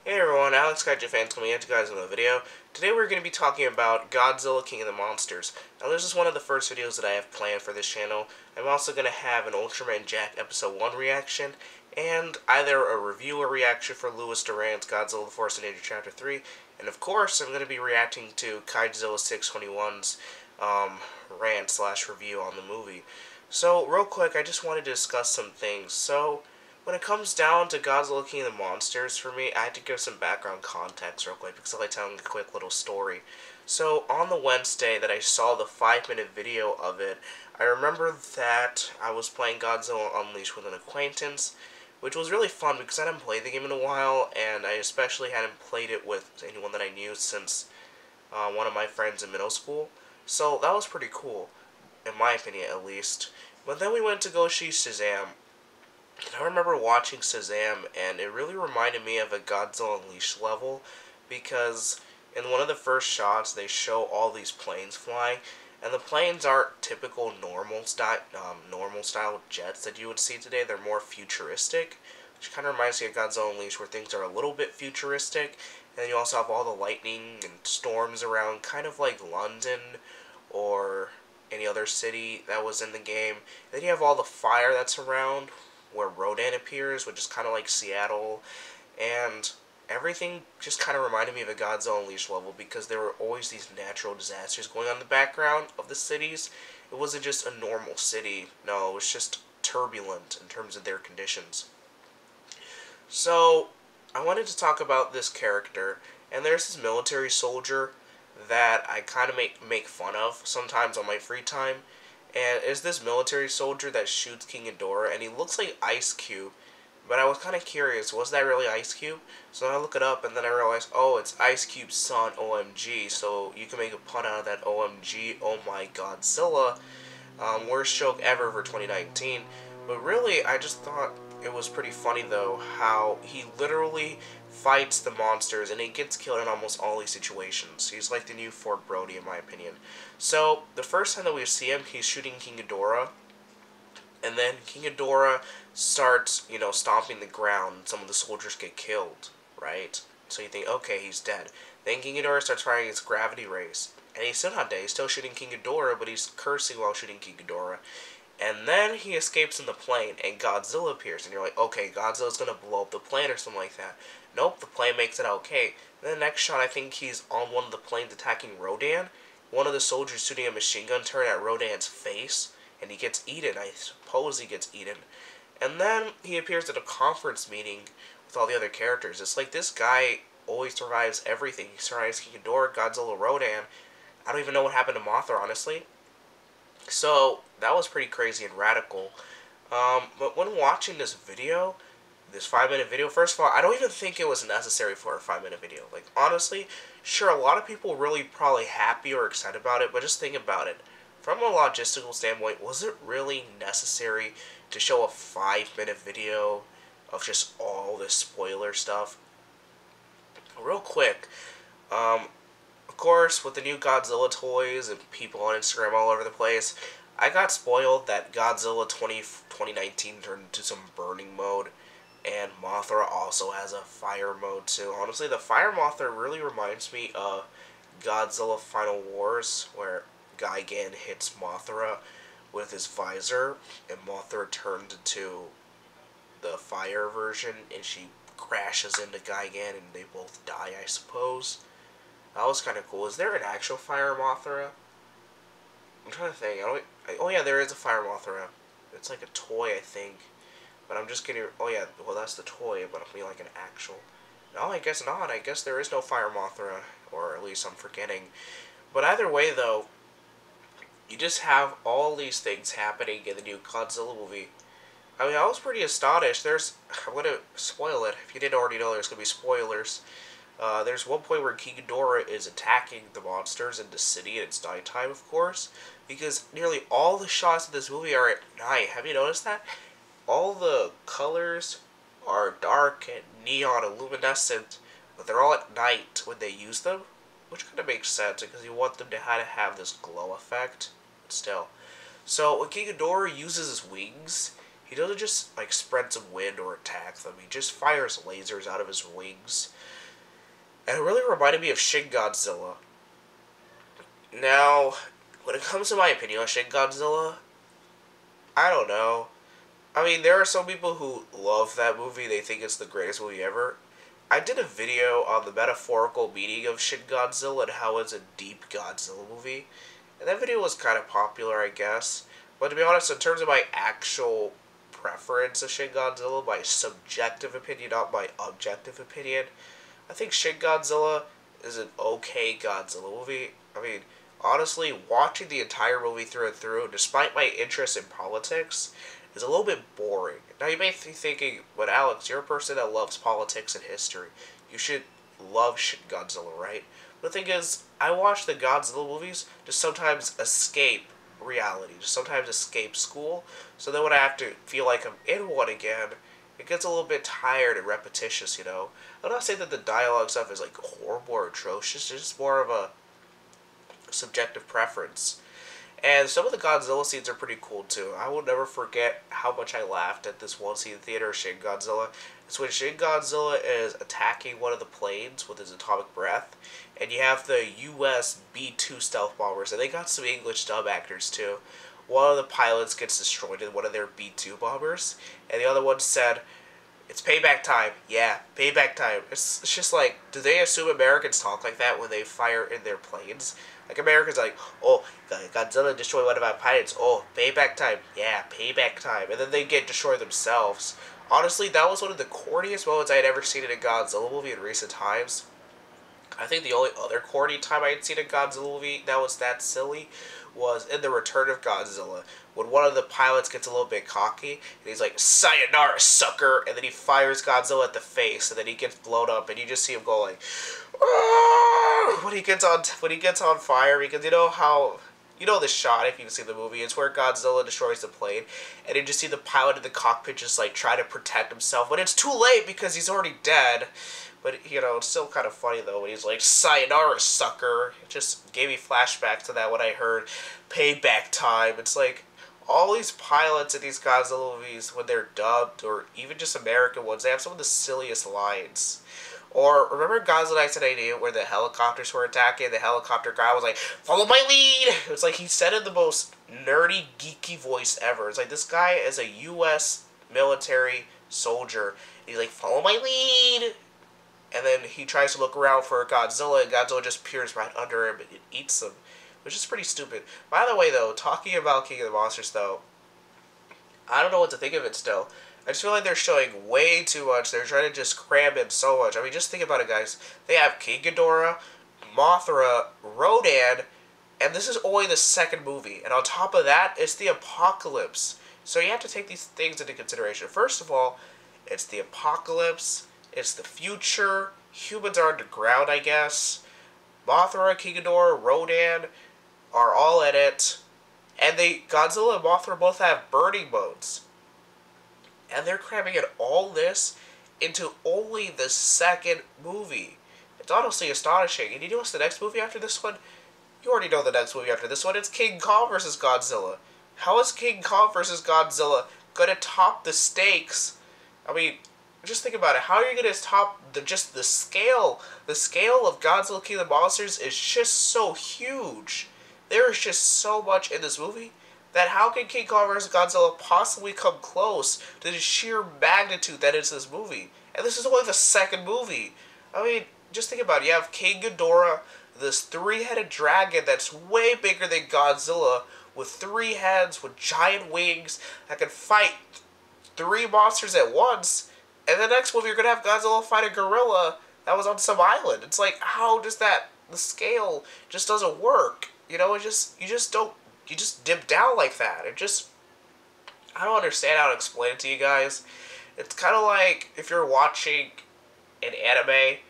Hey everyone, Alex Kaiju fans coming at you guys with a video. Today we're going to be talking about Godzilla King of the Monsters. Now this is one of the first videos that I have planned for this channel. I'm also going to have an Ultraman Jack Episode 1 reaction, and either a review or reaction for Louis Duran's Godzilla the Force of Nature Chapter 3, and of course I'm going to be reacting to Kaijuzilla 621's rant slash review on the movie. So real quick, I just wanted to discuss some things. When it comes down to Godzilla King of the Monsters, for me, I had to give some background context real quick because I like telling a quick little story. So, on the Wednesday that I saw the 5-minute video of it, I remember that I was playing Godzilla Unleashed with an acquaintance, which was really fun because I hadn't played the game in a while, and I especially hadn't played it with anyone that I knew since one of my friends in middle school. So, that was pretty cool, in my opinion at least. But then we went to go see Shazam. I remember watching Shazam, and it really reminded me of a Godzilla Unleashed level, because in one of the first shots, they show all these planes flying, and the planes aren't typical normal style jets that you would see today. They're more futuristic, which kind of reminds me of Godzilla Unleashed, where things are a little bit futuristic, and you also have all the lightning and storms around, kind of like London or any other city that was in the game. And then you have all the fire that's around, where Rodan appears, which is kind of like Seattle, and everything just kind of reminded me of a Godzilla Unleashed level because there were always these natural disasters going on in the background of the cities. It wasn't just a normal city, no, it was just turbulent in terms of their conditions. So, I wanted to talk about this character, and there's this military soldier that I kind of make fun of sometimes on my free time. And it's this military soldier that shoots King Ghidorah, and he looks like Ice Cube. But I was kind of curious, was that really Ice Cube? So I look it up, and then I realized, oh, it's Ice Cube's son, OMG. So you can make a pun out of that, OMG, oh my Godzilla. Worst joke ever for 2019. But really, I just thought it was pretty funny, though, how he literally fights the monsters, and he gets killed in almost all these situations. He's like the new Fort Brody, in my opinion. So, the first time that we see him, he's shooting King Ghidorah, and then King Ghidorah starts, stomping the ground, and some of the soldiers get killed, right? So you think, okay, he's dead. Then King Ghidorah starts firing his gravity rays, and he's still not dead. He's still shooting King Ghidorah, but he's cursing while shooting King Ghidorah. And then he escapes in the plane, and Godzilla appears, and you're like, okay, Godzilla's gonna blow up the plane or something like that. Nope, the plane makes it okay. Then the next shot, I think he's on one of the planes attacking Rodan. One of the soldiers shooting a machine gun turret at Rodan's face, and he gets eaten. I suppose he gets eaten. And then he appears at a conference meeting with all the other characters. It's like this guy always survives everything. He survives King Ghidorah, Godzilla, Rodan. I don't even know what happened to Mothra, honestly. So, that was pretty crazy and radical. But when watching this video, this 5-minute video, first of all, I don't even think it was necessary for a 5-minute video. Like, honestly, sure, a lot of people really probably happy or excited about it, but just think about it. From a logistical standpoint, was it really necessary to show a 5-minute video of just all this spoiler stuff? Real quick, of course, with the new Godzilla toys and people on Instagram all over the place, I got spoiled that Godzilla 2019 turned into some burning mode, and Mothra also has a fire mode too. Honestly, the fire Mothra really reminds me of Godzilla Final Wars, where Gigan hits Mothra with his visor, and Mothra turned into the fire version, and she crashes into Gigan, and they both die, I suppose. That was kind of cool. Is there an actual Fire Mothra? I'm trying to think. Oh yeah, there is a Fire Mothra. It's like a toy, I think. But I'm just kidding. Oh yeah, well that's the toy, but I mean like an actual. No, I guess not. I guess there is no Fire Mothra, or at least I'm forgetting. But either way, though, you just have all these things happening in the new Godzilla movie. I mean, I was pretty astonished. I'm gonna spoil it. If you didn't already know, there's gonna be spoilers. There's one point where King Ghidorah is attacking the monsters in the city, and it's nighttime, of course, because nearly all the shots of this movie are at night. Have you noticed that? All the colors are dark and neon and luminescent, but they're all at night when they use them, which kind of makes sense, because you want them to have this glow effect, but still. So, when King Ghidorah uses his wings, he doesn't just like spread some wind or attack them. He just fires lasers out of his wings. And it really reminded me of Shin Godzilla. Now, when it comes to my opinion on Shin Godzilla, I don't know. I mean, there are some people who love that movie. They think it's the greatest movie ever. I did a video on the metaphorical meaning of Shin Godzilla and how it's a deep Godzilla movie. And that video was kind of popular, I guess. But to be honest, in terms of my actual preference of Shin Godzilla, my subjective opinion, not my objective opinion, I think Shin Godzilla is an okay Godzilla movie. I mean, honestly, watching the entire movie through and through, despite my interest in politics, is a little bit boring. Now you may be thinking, but Alex, you're a person that loves politics and history. You should love Shin Godzilla, right? But the thing is, I watch the Godzilla movies to sometimes escape reality, to sometimes escape school. So then when I have to feel like I'm in one again, it gets a little bit tired and repetitious, you know? I'm not saying that the dialogue stuff is like horrible or atrocious, it's just more of a subjective preference. And some of the Godzilla scenes are pretty cool too. I will never forget how much I laughed at this one scene in the theater of Shin Godzilla. It's when Shin Godzilla is attacking one of the planes with his atomic breath, and you have the US B-2 stealth bombers, and they got some English dub actors too. One of the pilots gets destroyed in one of their B-2 bombers, and the other one said, "It's payback time." Yeah, payback time. It's just like, do they assume Americans talk like that when they fire in their planes? Like, Americans like, "Oh, Godzilla destroyed one of our pilots. Oh, payback time. Yeah, payback time." And then they get destroyed themselves. Honestly, that was one of the corniest moments I had ever seen in a Godzilla movie in recent times. I think the only other corny time I had seen a Godzilla movie that was that silly was in The Return of Godzilla, when one of the pilots gets a little bit cocky, and he's like, "Sayonara, sucker!" And then he fires Godzilla at the face, and then he gets blown up, and you just see him go like, "Aah!" when he gets on fire, because you know the shot, if you've seen the movie, it's where Godzilla destroys the plane, and you just see the pilot in the cockpit just like try to protect himself, but it's too late because he's already dead. But, you know, it's still kind of funny, though, when he's like, "Sayonara, sucker." It just gave me flashbacks to that when I heard payback time. It's like, all these pilots in these Godzilla movies, when they're dubbed, or even just American ones, they have some of the silliest lines. Or, remember Godzilla 1988, where the helicopters were attacking, the helicopter guy was like, "Follow my lead!" It's like, he said it in the most nerdy, geeky voice ever. It's like, this guy is a U.S. military soldier. He's like, "Follow my lead!" And then he tries to look around for Godzilla, and Godzilla just peers right under him and it eats him, which is pretty stupid. By the way, though, talking about King of the Monsters, though, I don't know what to think of it still. I just feel like they're showing way too much. They're trying to just cram in so much. I mean, just think about it, guys. They have King Ghidorah, Mothra, Rodan, and this is only the second movie. And on top of that, it's the apocalypse. So you have to take these things into consideration. First of all, it's the apocalypse. It's the future. Humans are underground, I guess. Mothra, King Ghidorah, Rodan are all in it. And Godzilla and Mothra both have burning modes. And they're cramming in all this into only the second movie. It's honestly astonishing. And you know what's the next movie after this one? You already know the next movie after this one. It's King Kong vs. Godzilla. How is King Kong vs. Godzilla gonna top the stakes? I mean, just think about it. How are you going to top the scale? The scale of Godzilla King of the Monsters is just so huge. There is just so much in this movie that how can King Kong vs. Godzilla possibly come close to the sheer magnitude that is this movie? And this is only the second movie. I mean, just think about it. You have King Ghidorah, this three-headed dragon that's way bigger than Godzilla, with 3 heads, with giant wings, that can fight 3 monsters at once. And the next movie, you're going to have Godzilla fight a gorilla that was on some island. It's like, how does that, the scale just doesn't work. You know, you just dip down like that. I don't understand how to explain it to you guys. It's kind of like if you're watching an anime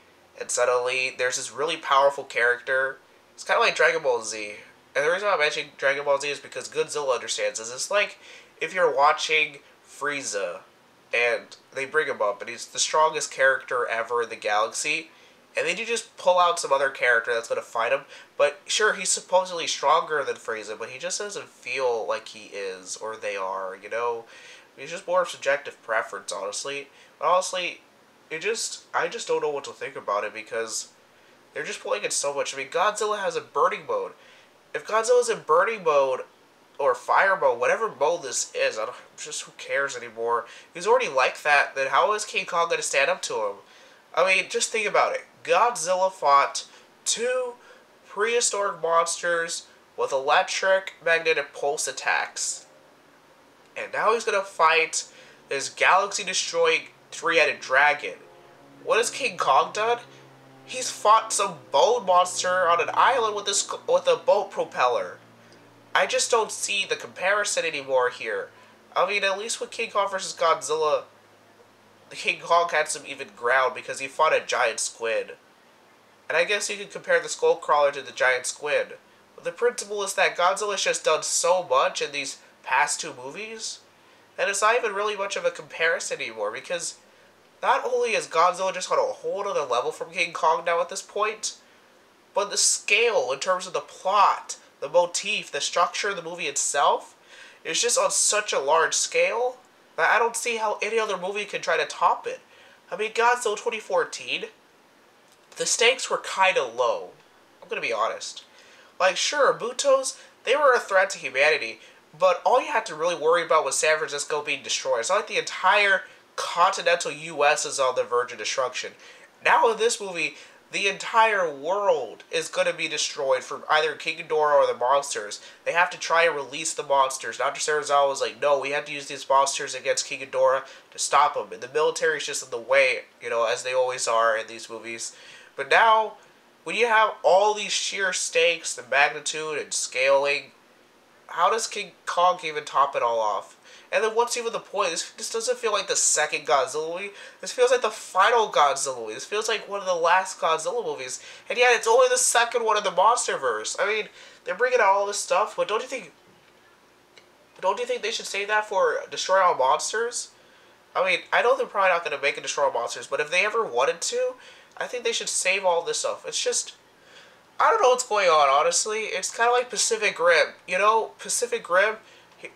and suddenly there's this really powerful character. It's kind of like Dragon Ball Z. And the reason I'm mentioning Dragon Ball Z is because Godzilla understands this. It's like if you're watching Frieza and they bring him up, and he's the strongest character ever in the galaxy, and then you just pull out some other character that's going to fight him, but sure, he's supposedly stronger than Frieza, but he just doesn't feel like he is, or they are, you know? It's just more of subjective preference, honestly. But honestly, I just don't know what to think about it because they're just playing it so much. I mean, Godzilla has a burning mode. If Godzilla's in burning mode or fire mode, whatever mode this is, just who cares anymore? He's already like that. Then how is King Kong gonna stand up to him? I mean, just think about it. Godzilla fought two prehistoric monsters with electric magnetic pulse attacks. And now he's gonna fight this galaxy-destroying three-headed dragon. What has King Kong done? He's fought some bone monster on an island with a boat propeller. I just don't see the comparison anymore here. I mean, at least with King Kong vs. Godzilla, King Kong had some even ground because he fought a giant squid. And I guess you could compare the Skullcrawler to the giant squid. But the principle is that Godzilla's just done so much in these past two movies that it's not even really much of a comparison anymore, because not only is Godzilla just on a whole other level from King Kong now at this point, but the scale in terms of the plot, the motif, the structure of the movie itself is just on such a large scale that I don't see how any other movie can try to top it. I mean, Godzilla 2014, the stakes were kind of low. I'm going to be honest. Like, sure, Butos, they were a threat to humanity, but all you had to really worry about was San Francisco being destroyed. It's not like the entire continental U.S. is on the verge of destruction. Now in this movie, the entire world is going to be destroyed from either King Ghidorah or the monsters. They have to try and release the monsters. Dr. Serizawa was like, no, we have to use these monsters against King Ghidorah to stop them. And the military is just in the way, you know, as they always are in these movies. But now, when you have all these sheer stakes, the magnitude and scaling, how does King Kong even top it all off? And then what's even the point? This doesn't feel like the second Godzilla movie. This feels like the final Godzilla movie. This feels like one of the last Godzilla movies. And yet it's only the second one in the MonsterVerse. I mean, they're bringing out all this stuff, but don't you think they should save that for Destroy All Monsters? I mean, I know they're probably not going to make a Destroy All Monsters, but if they ever wanted to, I think they should save all this stuff. It's just, I don't know what's going on, honestly. It's kind of like Pacific Rim. You know, Pacific Rim,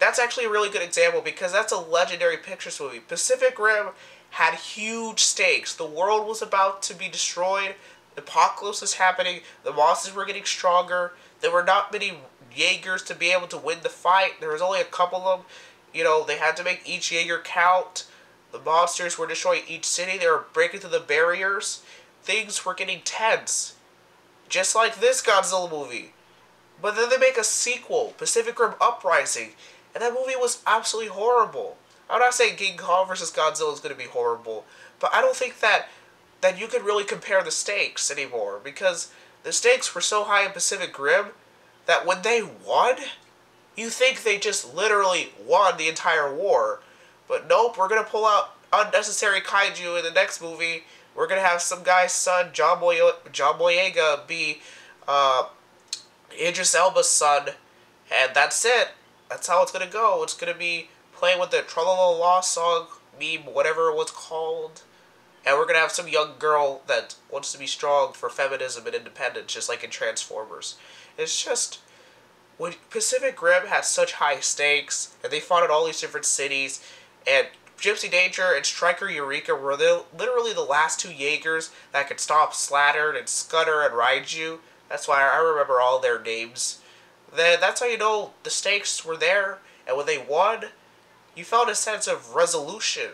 that's actually a really good example because that's a legendary Pictures movie. Pacific Rim had huge stakes. The world was about to be destroyed. The apocalypse was happening. The monsters were getting stronger. There were not many Jaegers to be able to win the fight. There was only a couple of them. You know, they had to make each Jaeger count. The monsters were destroying each city. They were breaking through the barriers. Things were getting tense. Just like this Godzilla movie. But then they make a sequel, Pacific Rim Uprising, and that movie was absolutely horrible. I'm not saying King Kong vs. Godzilla is going to be horrible, but I don't think that you could really compare the stakes anymore, because the stakes were so high in Pacific Rim that when they won, you think they just literally won the entire war. But nope, we're going to pull out unnecessary kaiju in the next movie. We're going to have some guy's son, John Boyega, be Idris Elba's son, and that's it. That's how it's going to go. It's going to be playing with the Trololo song, meme, whatever it was called. And we're going to have some young girl that wants to be strong for feminism and independence, just like in Transformers. It's just, when Pacific Rim had such high stakes, and they fought in all these different cities, and Gypsy Danger and Striker Eureka were literally the last two Jaegers that could stop Slattern and Scudder and Raiju. That's why I remember all their names. Then that's how you know the stakes were there, and when they won, you felt a sense of resolution.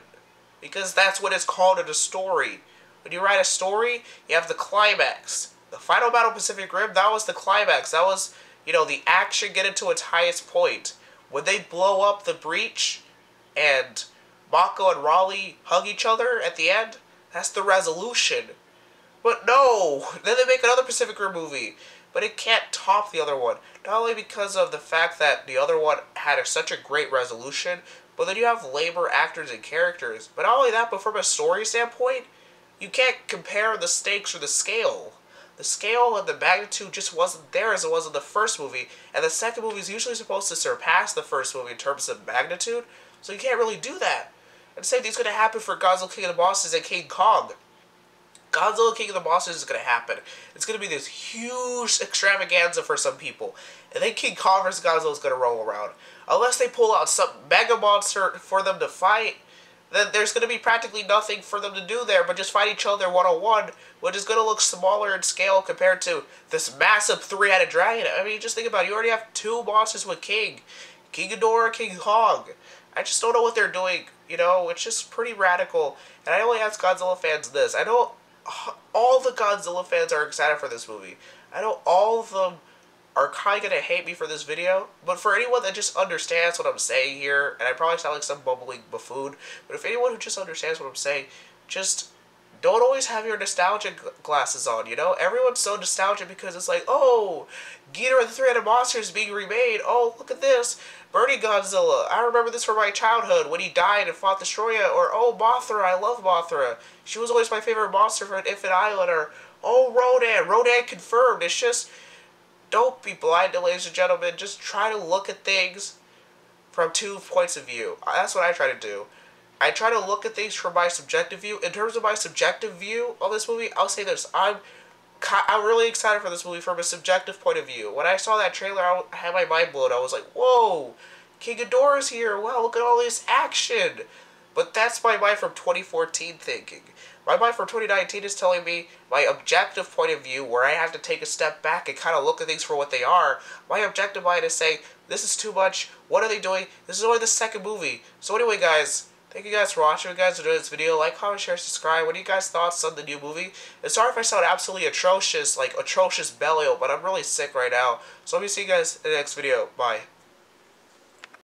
Because that's what it's called in a story. When you write a story, you have the climax. The final battle of Pacific Rim, that was the climax. That was, you know, the action getting to its highest point. When they blow up the breach, and Mako and Raleigh hug each other at the end, that's the resolution. But no, then they make another Pacific Rim movie, but it can't top the other one. Not only because of the fact that the other one had such a great resolution, but then you have lamer actors and characters. But not only that, but from a story standpoint, you can't compare the stakes or the scale. The scale and the magnitude just wasn't there as it was in the first movie, and the second movie is usually supposed to surpass the first movie in terms of magnitude, so you can't really do that. And the same thing's going to happen for Godzilla King of the Monsters and King Kong. Godzilla King of the Monsters is going to happen. It's going to be this huge extravaganza for some people. And then King Kong vs. Godzilla is going to roll around. Unless they pull out some mega monster for them to fight, then there's going to be practically nothing for them to do there but just fight each other one-on-one, which is going to look smaller in scale compared to this massive three-headed dragon. I mean, just think about it. You already have two monsters with King Ghidorah, King Kong. I just don't know what they're doing, you know? It's just pretty radical. And I only ask Godzilla fans this. I know all the Godzilla fans are excited for this movie. I know all of them are kind of going to hate me for this video, but for anyone that just understands what I'm saying here, and I probably sound like some bumbling buffoon, but if anyone who just understands what I'm saying, just don't always have your nostalgic glasses on, you know? Everyone's so nostalgic because it's like, oh, Ghidorah the Three-Headed Monster is being remade. Oh, look at this. Bernie Godzilla. I remember this from my childhood when he died and fought Destroya. Or, oh, Mothra. I love Mothra. She was always my favorite monster from Infinite Island. Or, oh, Rodan. Rodan confirmed. It's just, don't be blind, ladies and gentlemen. Just try to look at things from two points of view. That's what I try to do. I try to look at things from my subjective view. In terms of my subjective view on this movie, I'll say this. I'm really excited for this movie from a subjective point of view. When I saw that trailer, I had my mind blown. I was like, whoa, King Ghidorah's here. Wow, look at all this action. But that's my mind from 2014 thinking. My mind from 2019 is telling me my objective point of view, where I have to take a step back and kind of look at things for what they are. My objective mind is saying, this is too much. What are they doing? This is only the second movie. So anyway, guys, thank you guys for watching. If you guys enjoyed this video, like, comment, share, subscribe. What are you guys' thoughts on the new movie? And sorry if I sound absolutely atrocious, like atrocious Belial, but I'm really sick right now. So let me see you guys in the next video. Bye.